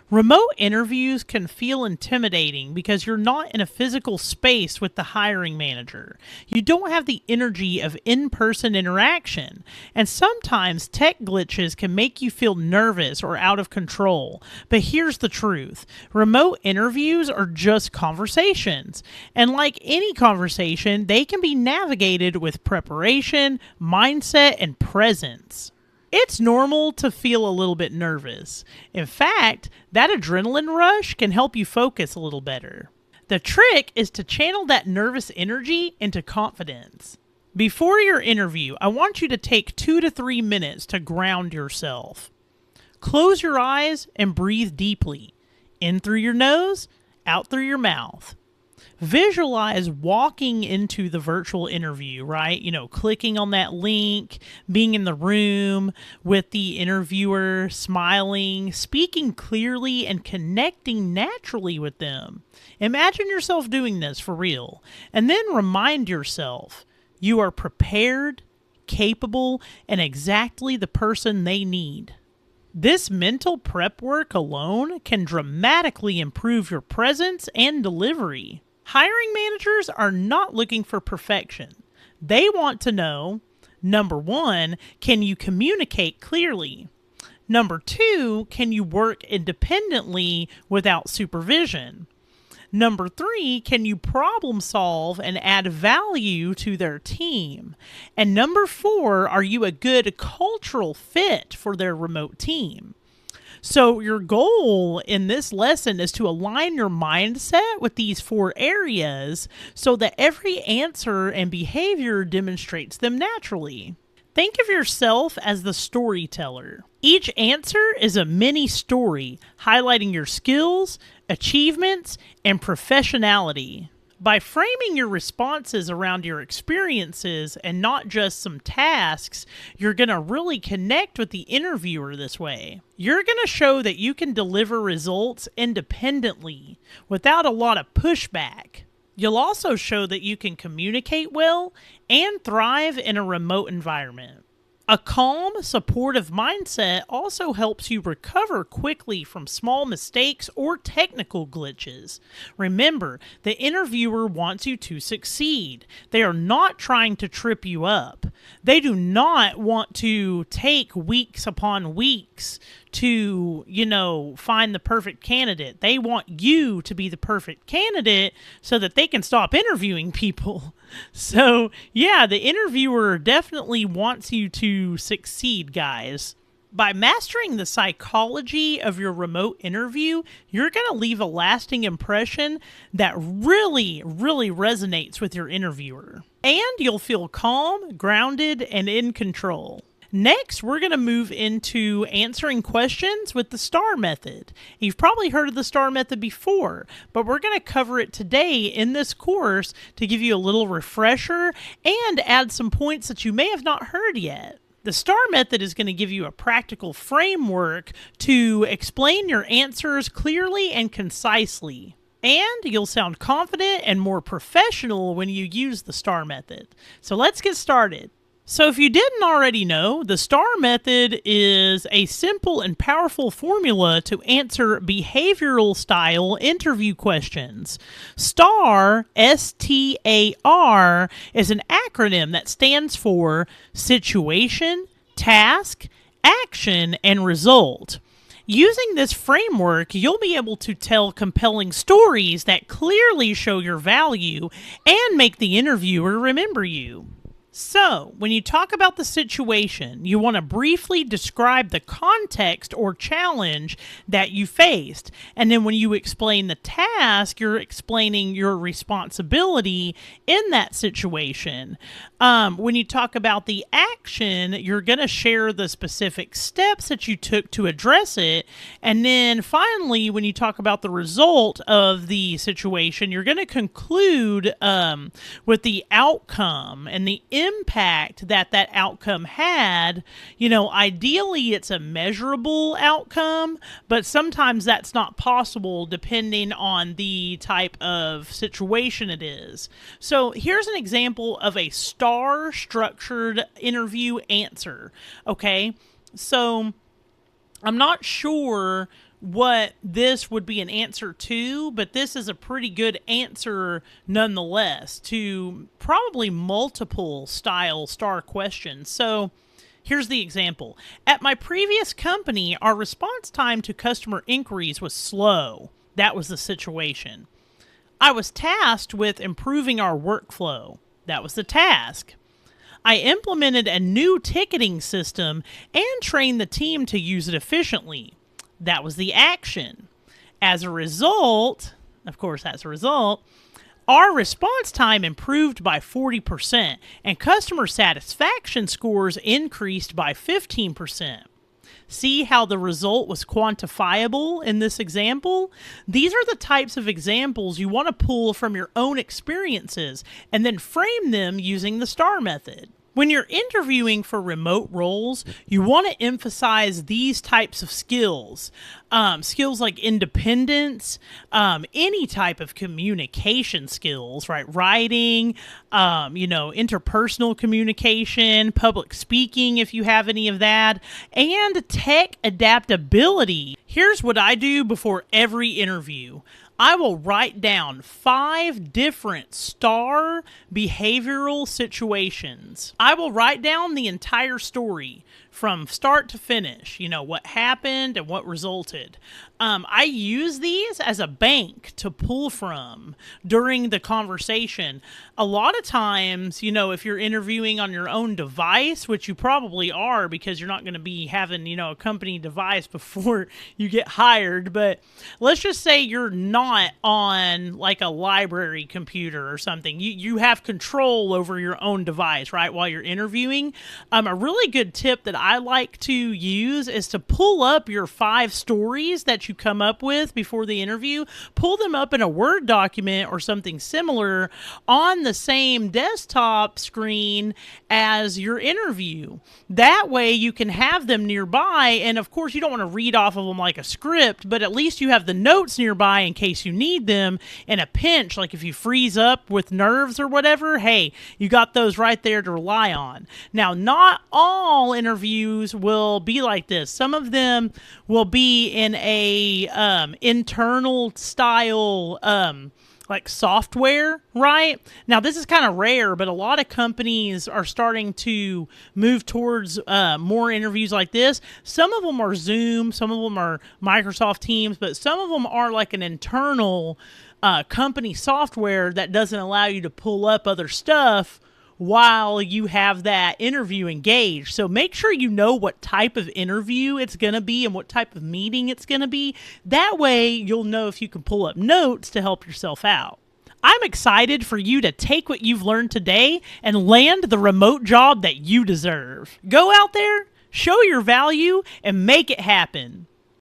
Remote interviews can feel intimidating because you're not in a physical space with the hiring manager. You don't have the energy of in person interaction, and sometimes tech glitches can make you feel nervous or out of control. But here's the truth: remote interviews are just conversations, and like any conversation, they can be navigated with preparation, mindset, and presence. It's normal to feel a little bit nervous. In fact, that adrenaline rush can help you focus a little better. The trick is to channel that nervous energy into confidence. Before your interview, I want you to take 2 to 3 minutes to ground yourself. Close your eyes and breathe deeply. In through your nose, out through your mouth. Visualize walking into the virtual interview, right? Clicking on that link, being in the room with the interviewer, smiling, speaking clearly, and connecting naturally with them. Imagine yourself doing this for real. And then remind yourself you are prepared, capable, and exactly the person they need. This mental prep work alone can dramatically improve your presence and delivery. Hiring managers are not looking for perfection. They want to know, number one, can you communicate clearly? Number two, can you work independently without supervision? Number three, can you problem solve and add value to their team? And number four, are you a good cultural fit for their remote team? So your goal in this lesson is to align your mindset with these 4 areas so that every answer and behavior demonstrates them naturally. Think of yourself as the storyteller. Each answer is a mini story highlighting your skills, achievements, and professionality. By framing your responses around your experiences and not just some tasks, you're going to really connect with the interviewer this way. You're going to show that you can deliver results independently without a lot of pushback. You'll also show that you can communicate well and thrive in a remote environment. A calm, supportive mindset also helps you recover quickly from small mistakes or technical glitches. Remember, the interviewer wants you to succeed. They are not trying to trip you up. They do not want to take weeks upon weeks to, find the perfect candidate. They want you to be the perfect candidate so that they can stop interviewing people. So, yeah, the interviewer definitely wants you to succeed, guys. By mastering the psychology of your remote interview, you're going to leave a lasting impression that really, really resonates with your interviewer. And you'll feel calm, grounded, and in control. Next, we're going to move into answering questions with the STAR method. You've probably heard of the STAR method before, but we're going to cover it today in this course to give you a little refresher and add some points that you may have not heard yet. The STAR method is going to give you a practical framework to explain your answers clearly and concisely. And you'll sound confident and more professional when you use the STAR method. So let's get started. So if you didn't already know, the STAR method is a simple and powerful formula to answer behavioral style interview questions. STAR, S-T-A-R, is an acronym that stands for situation, task, action, and result. Using this framework, you'll be able to tell compelling stories that clearly show your value and make the interviewer remember you. So, when you talk about the situation, you want to briefly describe the context or challenge that you faced. And then when you explain the task, you're explaining your responsibility in that situation. When you talk about the action, you're going to share the specific steps that you took to address it. And then finally, when you talk about the result of the situation, you're going to conclude with the outcome and the impact that outcome had. Ideally it's a measurable outcome, but sometimes that's not possible depending on the type of situation it is. So here's an example of a STAR structured interview answer. Okay, so I'm not sure what this would be an answer to, but this is a pretty good answer nonetheless to probably multiple style star questions. So here's the example. At my previous company, our response time to customer inquiries was slow. That was the situation. I was tasked with improving our workflow. That was the task. I implemented a new ticketing system and trained the team to use it efficiently. That was the action. As a result, our response time improved by 40% and customer satisfaction scores increased by 15%. See how the result was quantifiable in this example? These are the types of examples you want to pull from your own experiences and then frame them using the STAR method. When you're interviewing for remote roles, you want to emphasize these types of skills. Skills like independence, any type of communication skills, right? Writing, interpersonal communication, public speaking, if you have any of that, and tech adaptability. Here's what I do before every interview. I will write down 5 different STAR behavioral situations. I will write down the entire story from start to finish, what happened and what resulted. I use these as a bank to pull from during the conversation. A lot of times, if you're interviewing on your own device, which you probably are because you're not going to be having, a company device before you get hired, but let's just say you're not on like a library computer or something. You have control over your own device, right, while you're interviewing. A really good tip that I like to use is to pull up your 5 stories that you come up with before the interview, pull them up in a Word document or something similar on the same desktop screen as your interview. That way you can have them nearby, and of course you don't want to read off of them like a script, but at least you have the notes nearby in case you need them in a pinch, like if you freeze up with nerves or whatever, hey, you got those right there to rely on. Now, not all interviews will be like this. Some of them will be in a internal style like software, right? Now, this is kind of rare, but a lot of companies are starting to move towards more interviews like this. Some of them are Zoom, some of them are Microsoft Teams, but some of them are like an internal company software that doesn't allow you to pull up other stuff while you have that interview engaged. So make sure you know what type of interview it's going to be and what type of meeting it's going to be. That way you'll know if you can pull up notes to help yourself out. I'm excited for you to take what you've learned today and land the remote job that you deserve. Go out there, show your value, and make it happen.